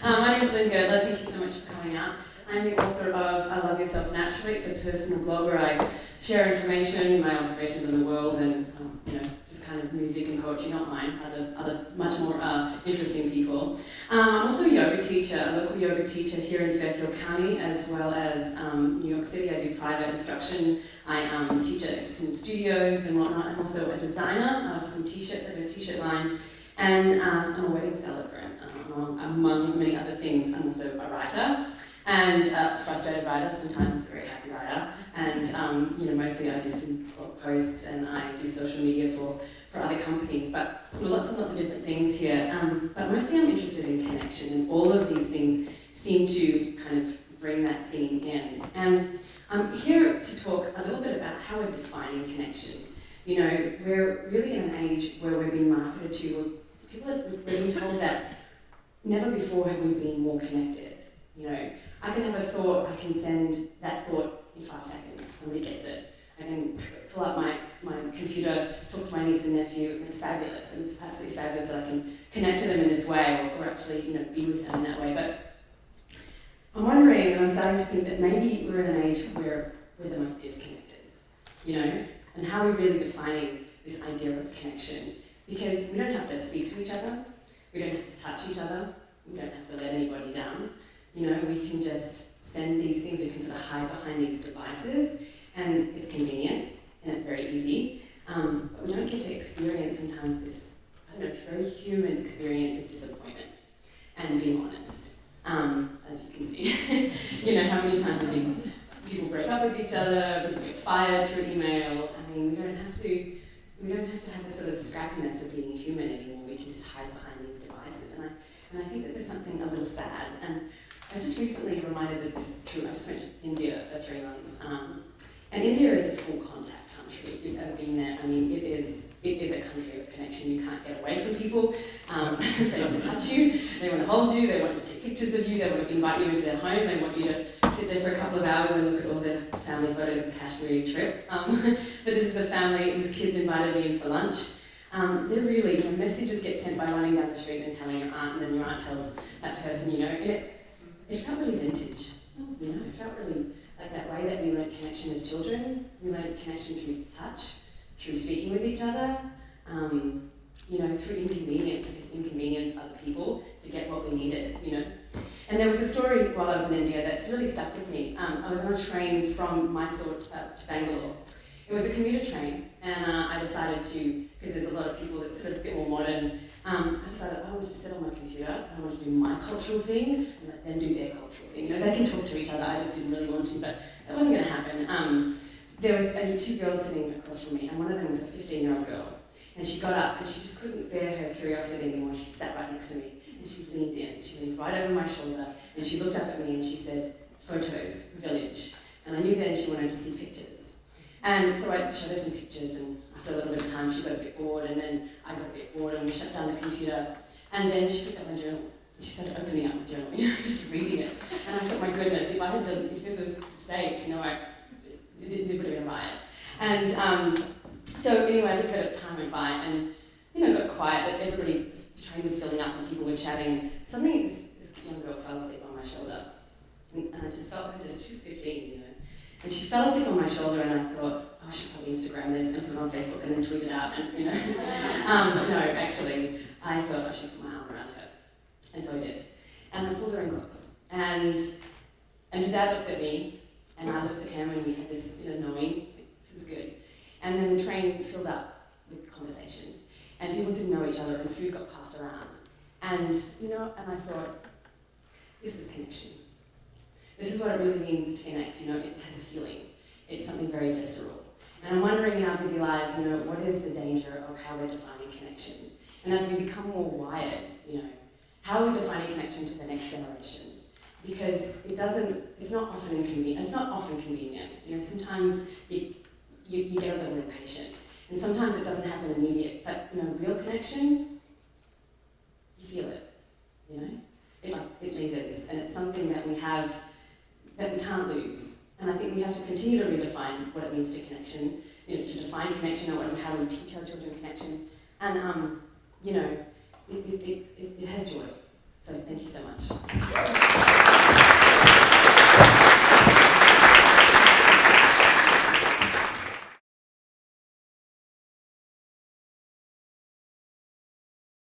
My name is Lynn Girdler. Thank you so much for coming out. I'm the author of I Love Yourself Naturally. It's a personal blog where I share information, my observations in the world, and just kind of music and poetry, not mine, other much more interesting people. I'm also a yoga teacher, a local yoga teacher here in Fairfield County, as well as New York City. I do private instruction. I teach at some studios and whatnot. I'm also a designer of some t-shirts. I have a t-shirt line. And I'm a wedding celebrant, among many other things. I'm also a writer, and a frustrated writer, sometimes a very happy writer. And mostly I do some blog posts and I do social media for other companies, but lots and lots of different things here. But mostly I'm interested in connection, and all of these things seem to kind of bring that theme in. And I'm here to talk a little bit about how we're defining connection. You know, we're really in an age where we're being marketed to. People are being told that never before have we been more connected. You know, I can have a thought, I can send that thought in 5 seconds, somebody gets it. I can pull up my computer, talk to my niece and nephew, it's fabulous, and it's absolutely fabulous that I can connect to them in this way, or actually, be with them in that way. But I'm wondering, and I'm starting to think that maybe we're in an age where we're the most disconnected, and how are we really defining this idea of connection? Because we don't have to speak to each other, we don't have to touch each other, we don't have to let anybody down. We can just send these things, we can sort of hide behind these devices, and it's convenient, and it's very easy. But we don't get to experience sometimes this, very human experience of disappointment and being honest, as you can see. How many times have people break up with each other, people get fired through email. We don't have to have this sort of scrappiness of being human anymore. We can just hide behind these devices. And I think that there's something a little sad. And I just recently reminded of this too. I just went to India for 3 months. And India is a full contact country. If you've ever been there, it is a country of connection. You can't get away from people. They want to touch you, they want to hold you, they want to take pictures of you, they want to invite you into their home, they want you to sit there for a couple of hours and look at all their family photos of Kashmir trip. But this is a family whose kids invited me in for lunch. They're really, when messages get sent by running down the street and telling your aunt, and then your aunt tells that person, it felt really vintage. It felt really like that way that we learned connection as children. We learned connection through touch, through speaking with each other, through inconvenience other people to get what we needed, And there was a story while I was in India that's really stuck with me. I was on a train from Mysore to Bangalore. It was a commuter train, and I decided to, because there's a lot of people that's sort of a bit more modern, I decided I wanted to sit on my computer, I wanted to do my cultural thing, and let them do their cultural thing. They can talk to each other, I just didn't really want to, but that wasn't going to happen. There was 2 girls sitting across from me, and one of them was a 15-year-old girl. And she got up, and she just couldn't bear her curiosity anymore. She sat right next to me, and she leaned in. She leaned right over my shoulder, and she looked up at me, and she said, "Photos, village." And I knew then she wanted to see pictures. And so I showed her some pictures, and after a little bit of time, she got a bit bored, and then I got a bit bored, and we shut down the computer. And then she picked up my journal, and she started opening up my journal, just reading it. And I thought, my goodness, if this was the States, it would have been a riot. And so anyway, a little bit of time went by, and it got quiet, but everybody, the train was filling up, and people were chatting. Suddenly, this young girl fell asleep on my shoulder, and I just felt her she was 15, And she fell asleep on my shoulder, and I thought, I should probably Instagram this and put it on Facebook and then tweet it out, and no, actually, I thought I should put my arm around her. And so I did. And I pulled her in close. And her dad looked at me, and I looked at him, and we had this, knowing, this is good. And then the train filled up with conversation. And people didn't know each other, and food got passed around. And, and I thought, this is connection. This is what it really means to connect, it has a feeling. It's something very visceral. And I'm wondering in our busy lives, what is the danger of how we're defining connection? And as we become more wired, how are we defining connection to the next generation? Because it's not often convenient. Sometimes you get a little impatient. And sometimes it doesn't happen immediate, but real connection, you feel it, it lingers, and it's something that we have that we can't lose. And I think we have to continue to redefine what it means to connection, to define connection and how we teach our children connection. And it has joy. So thank you so much.